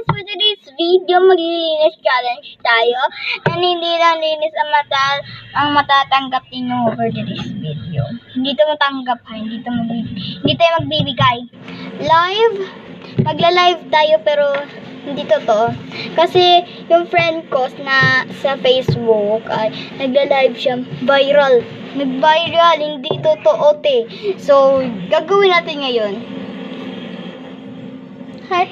guys, for today's video, maglilinis challenge tayo. And hindi lang linis ang matatanggap ninyo over today's video. Hindi ito matanggap ha, hindi tayo magbibigay. Magla-live tayo pero hindi totoo. Kasi yung friend ko na sa Facebook ay nagla-live siya, viral. Nag-viral, hindi totoo te. So, gagawin natin ngayon. Hi.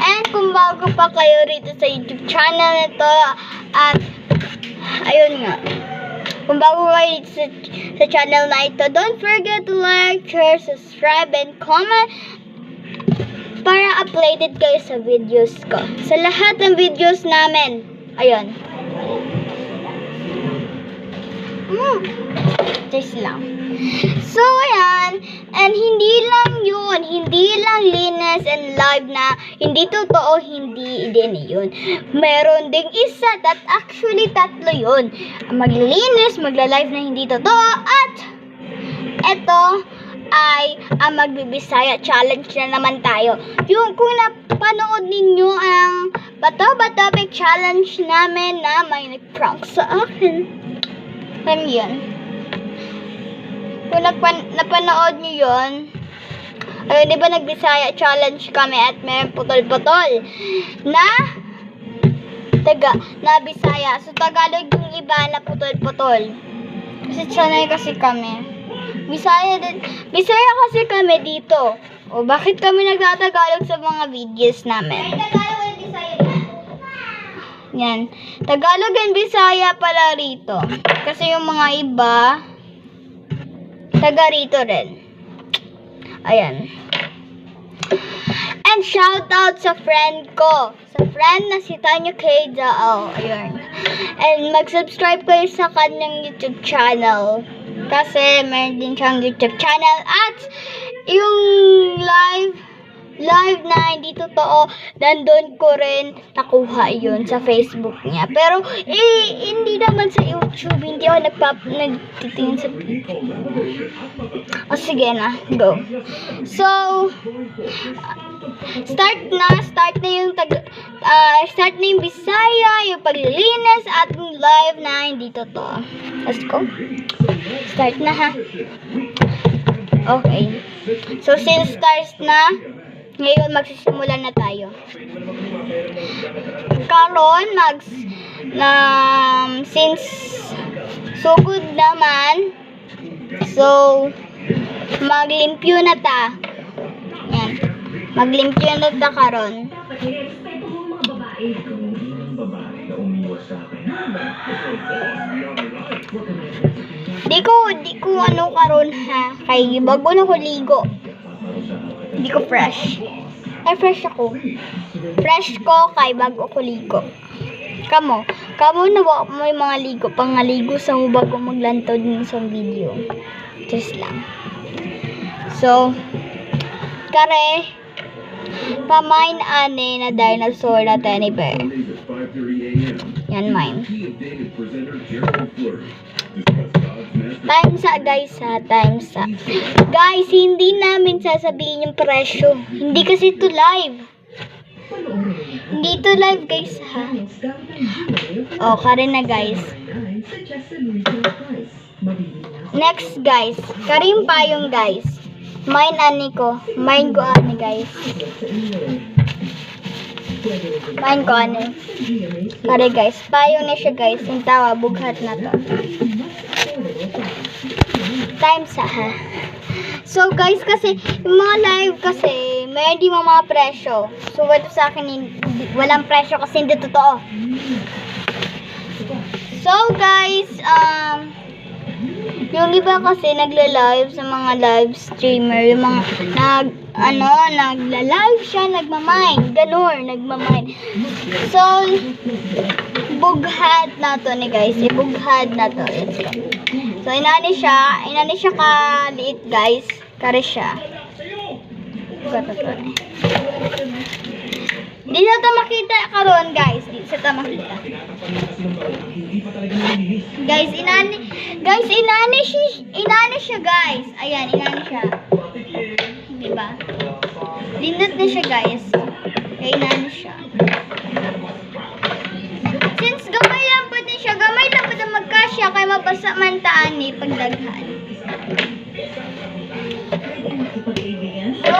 And kung bago pa kayo rito sa YouTube channel nito at ayun nga, kung bago kayo dito sa channel na ito, don't forget to like, share, subscribe, and comment para updated kayo sa videos ko. Sa lahat ng videos namin. Ayun. Just lang. So, ayan. And hindi lang yun. Hindi lang linis and live na hindi totoo, hindi din yun. Meron ding isa at actually tatlo yun. Maglilinis, magla-live na hindi totoo at eto ay ang magbibisaya challenge na naman tayo. Yung kung napanood ninyo ang Bato-Bato challenge namin na may nag-prank sa akin. Ano yan? Kung napanood nyo yun, ayun, di ba nagbisaya challenge kami at may putol-putol na Bisaya. So, Tagalog yung iba na putol-putol. Kasi sanay kasi kami. Bisaya kasi kami dito. O, bakit kami nagtatagalog sa mga videos namin? Yan. Tagalog and Bisaya pala rito. Kasi yung mga iba, taga rito rin. Ayan. And shout out sa friend ko. Sa friend na si Tanya K. Dao. Ayan. And mag-subscribe kayo sa kanyang YouTube channel. Kasi meron din siyang YouTube channel. At yung live na hindi totoo, nandun ko rin nakuha yun sa Facebook niya. Pero, hindi naman sa YouTube. Hindi ako nagtitingin sa video. O, sige na. Go. So, start na yung Bisaya, yung paglilinis, at yung live na hindi totoo. Let's go. Start na ha. Okay. So, since start na, ngayon magsisimula na tayo. Karon since sugod naman, so maglimpyo na ta. Yan. Maglimpyo na ta karon. Di ko ano karon ha. Kay bago na ko ligo. Hindi ko fresh. Ay, fresh ako. Fresh ko kay bago ko ligo. Kamo na may mga ligo, pangaligo sa mo bago maglantaw din sa video. Just lang. So, kare, pamain ane na dinosaur na teddy bear. Yan, mine. Time sa. Guys, hindi namin sasabihin yung presyo. Hindi kasi ito live. Hindi ito live, guys, ha. O, kare na, guys. Next, guys. Karim payong, guys. Mine ko ani, guys. Mine ko ani. Kare, guys. Payong na siya, guys. Yung tawa, bughat na to. Time sa ha. So guys, kasi yung mga live kasi may di mga presyo. So ito sa akin walang presyo kasi hindi totoo. So guys, yung iba kasi nagla-live sa mga live streamer, yung mga nagla-live siya, nagmamine, nagmamine. So bughat na to ni guys, bughat na to. So, inani siya ka-liit, guys. Kare siya. Di sa ito makita karon, guys. Di sa ito makita. Guys, inani siya, guys. Ayan, inani siya. Diba? Lindot na siya guys. Kaya na siya. Since gamay lang po din siya, gamay lang po din magkasya, kaya mabasa man taan ni pagdaghan. So,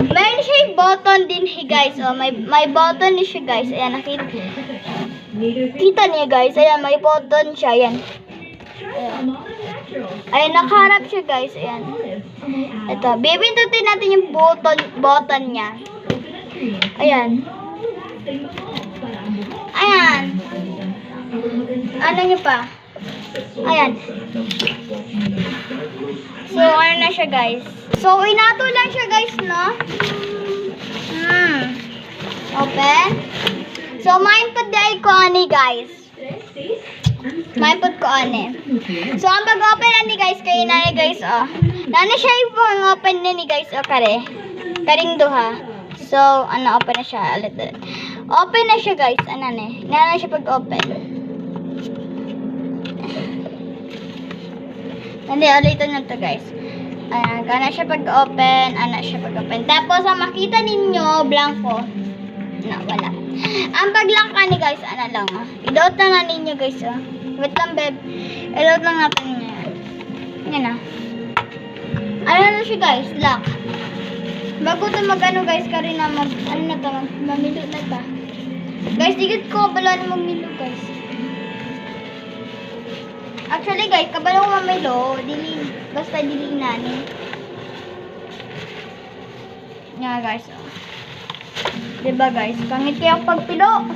mayroon siya yung button din guys. Oh, may button din siya guys. Ayan, nakita. Kita niya guys. Ayan, may button siya. Ayan. Ayan, nakaharap siya guys. Ayan. Ito, bibindutin natin yung button niya. Ayan. Ayan. Ano niyo pa? Ayan. So, ano na siya guys? So, inato lang siya guys, no? Open. So, mindput dahil ko ani guys. Mindput ko ani. So, ang pag-open ani guys, kayo na ni guys, oh. Nana siya yung open na ni guys, oh, kare. Karing duha. So, open na siya. Ulit. Open na siya guys, Nana siya pag-open. Hindi, ulitin na to guys. Ayan, kana siya pag-open. Tapos, ang makita ninyo, blanco. Wala. Ang pag-lock ka ni guys, lang, oh. I-dout na ninyo guys, oh. Wait lang, babe. I-dout lang natin niya. Yan, oh. Ano na siya guys, lock. Bago ito guys, karina mamilo na ta. Guys, digit ko, bala na mamilo guys. Actually guys, kabalo ko mamilo, basta dili nani. Nga guys, oh. Diba guys, pangit kaya pagpilo.